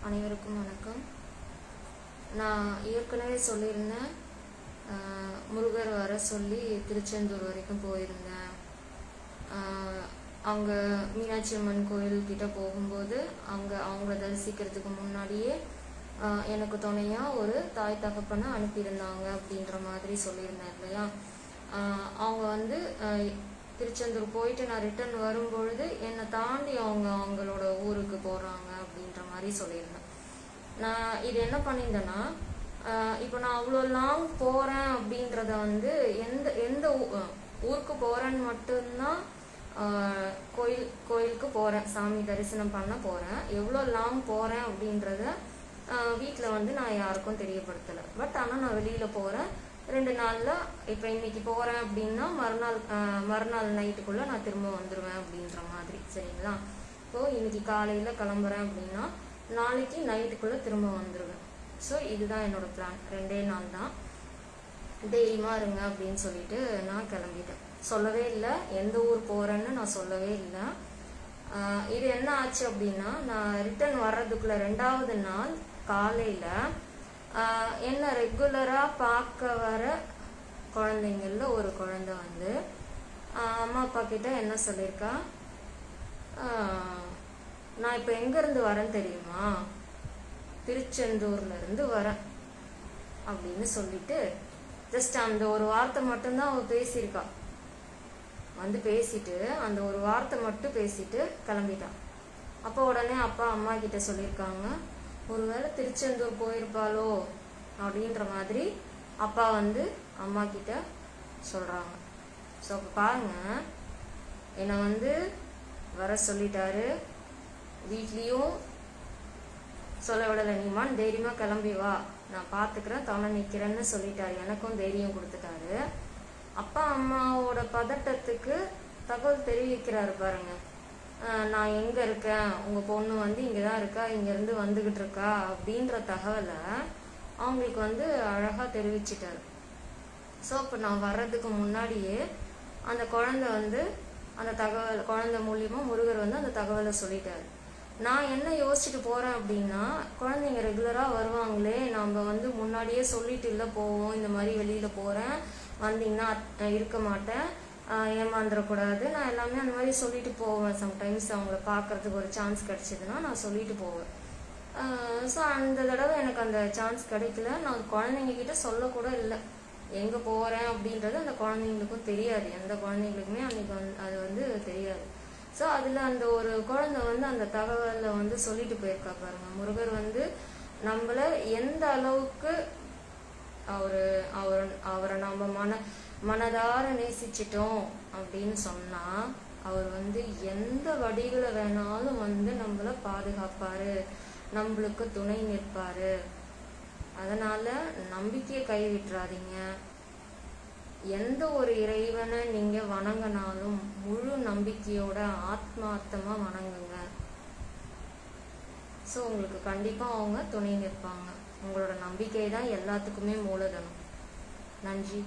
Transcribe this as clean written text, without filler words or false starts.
அனைவருக்கும் வணக்கம். நான் ஏற்கனவே சொல்லியிருந்தேன், முருகர் வர சொல்லி திருச்செந்தூர் வரைக்கும் போயிருந்தேன். அங்கே மீனாட்சி அம்மன் கோயில்கிட்ட போகும்போது அவங்கள தரிசிக்கிறதுக்கு முன்னாடியே எனக்கு துணையாக ஒரு தாய் தகப்பனை அனுப்பியிருந்தாங்க அப்படின்ற மாதிரி சொல்லியிருந்தேன் இல்லையா. அவங்க திருச்செந்தூர் போயிட்டு நான் ரிட்டர்ன் வரும்பொழுது என்னை தாண்டி அவங்களோட ஊருக்கு போகிறாங்க அப்படின்ற மாதிரி சொல்லியிருந்தேன். நான் இது என்ன பண்ணியிருந்தேன்னா, இப்போ நான் அவ்வளோ லாங் போகிறேன் அப்படின்றத எந்த எந்த ஊருக்கு போகிறேன்னு மட்டும்தான் கோயிலுக்கு போகிறேன், சாமி தரிசனம் பண்ண போகிறேன். எவ்வளோ லாங் போகிறேன் அப்படின்றத வீட்டில் நான் யாருக்கும் தெரியப்படுத்தலை. பட் ஆனால் நான் வெளியில் போகிறேன். 2 நாளில் இப்போ இன்னைக்கு போகிறேன் அப்படின்னா மறுநாள் நைட்டுக்குள்ளே நான் திரும்ப வந்துடுவேன் அப்படின்ற மாதிரி, சரிங்களா. இப்போது இன்னைக்கு காலையில் கிளம்புறேன் அப்படின்னா நாளைக்கு நைட்டுக்குள்ளே திரும்ப வந்துடுவேன். ஸோ இதுதான் என்னோடய பிளான். 2 நாள் தான், தைரியமாக இருங்க அப்படின்னு சொல்லிட்டு நான் கிளம்பிட்டேன். சொல்லவே இல்லை எந்த ஊர் போகிறேன்னு நான் சொல்லவே இல்லை. இது என்ன ஆச்சு அப்படின்னா, நான் ரிட்டர்ன் வர்றதுக்குள்ள 2வது நாள் காலையில் என்ன ரெகுலராக பார்க்க வர குழந்தைங்கள ஒரு குழந்தை அம்மா அப்பா கிட்ட என்ன சொல்லியிருக்கா, நான் இப்போ எங்கேருந்து வரேன்னு தெரியுமா, திருச்செந்தூர்லேருந்து வரேன் அப்படின்னு சொல்லிட்டு ஜஸ்ட் அந்த ஒரு வார்த்தை மட்டும்தான் அவள் பேசியிருக்கா. பேசிட்டு அந்த ஒரு வார்த்தை மட்டும் பேசிட்டு கிளம்பிட்டான். அப்போ உடனே அப்பா அம்மா கிட்ட சொல்லியிருக்காங்க, ஒருவேளை திருச்செந்தூர் போயிருப்பாளோ அப்படின்ற மாதிரி அப்பா அம்மா கிட்ட சொல்கிறாங்க. ஸோ அப்போ பாருங்க, என்னை வர சொல்லிட்டாரு. வீட்லேயும் சொல்ல விடலை, நீமான் தைரியமாக கிளம்பி வா, நான் பார்த்துக்கிறேன், துணை நிற்கிறேன்னு சொல்லிட்டாரு. எனக்கும் தைரியம் கொடுத்துட்டாரு. அப்பா அம்மாவோட பதட்டத்துக்கு தகவல் தெரிவிக்கிறாரு பாருங்க. நான் எங்கே இருக்கேன், உங்கள் பொண்ணு இங்கே தான் இருக்கா, இங்கேருந்து வந்துக்கிட்டு இருக்கா அப்படின்ற தகவலை அவங்களுக்கு அழகாக தெரிவிச்சிட்டாரு. ஸோ இப்போ நான் வர்றதுக்கு முன்னாடியே அந்த குழந்தை அந்த தகவல் குழந்தை மூலியமாக முருகர் அந்த தகவலை சொல்லிட்டாரு. நான் என்ன யோசிச்சுட்டு போகிறேன் அப்படின்னா, குழந்தைங்க ரெகுலராக வருவாங்களே, நம்ம முன்னாடியே சொல்லிட்டு இல்லை போவோம், இந்த மாதிரி வெளியில் போகிறேன், வந்தீங்கன்னா இருக்க மாட்டேன், ஏமாந்துடக்கூடாது, நான் எல்லாமே அந்த மாதிரி சொல்லிட்டு போவேன். சம்டைம்ஸ் அவங்கள பார்க்கறதுக்கு ஒரு சான்ஸ் கிடச்சிதுன்னா நான் சொல்லிட்டு போவேன். ஸோ அந்த தடவை எனக்கு அந்த சான்ஸ் கிடைக்கல. நான் குழந்தைங்க கிட்ட சொல்லக்கூட இல்லை எங்கே போகிறேன் அப்படின்றது. அந்த குழந்தைங்களுக்கும் தெரியாது, எந்த குழந்தைங்களுக்குமே அன்றைக்கி அது தெரியாது. ஸோ அதில் அந்த ஒரு குழந்தை அந்த தகவலை சொல்லிட்டு போயிருக்கா பாருங்க. முருகர் நம்மளை எந்த அளவுக்கு அவரை நம்ம மனதார நேசிச்சிட்டோம் அப்படின்னு சொன்னா, அவர் எந்த வடிவில் வேணாலும் நம்மளை பாதுகாப்பாரு, நம்மளுக்கு துணை நிற்பாரு. அதனால நம்பிக்கையை கைவிட்டுறாதீங்க. எந்த ஒரு இறைவனை நீங்க வணங்கினாலும் முழு நம்பிக்கையோட ஆத்மார்த்தமா வணங்குங்க. ஸோ உங்களுக்கு கண்டிப்பா அவங்க துணை நிற்பாங்க. உங்களோட நம்பிக்கை தான் எல்லாத்துக்குமே மூலதனம். நன்றி.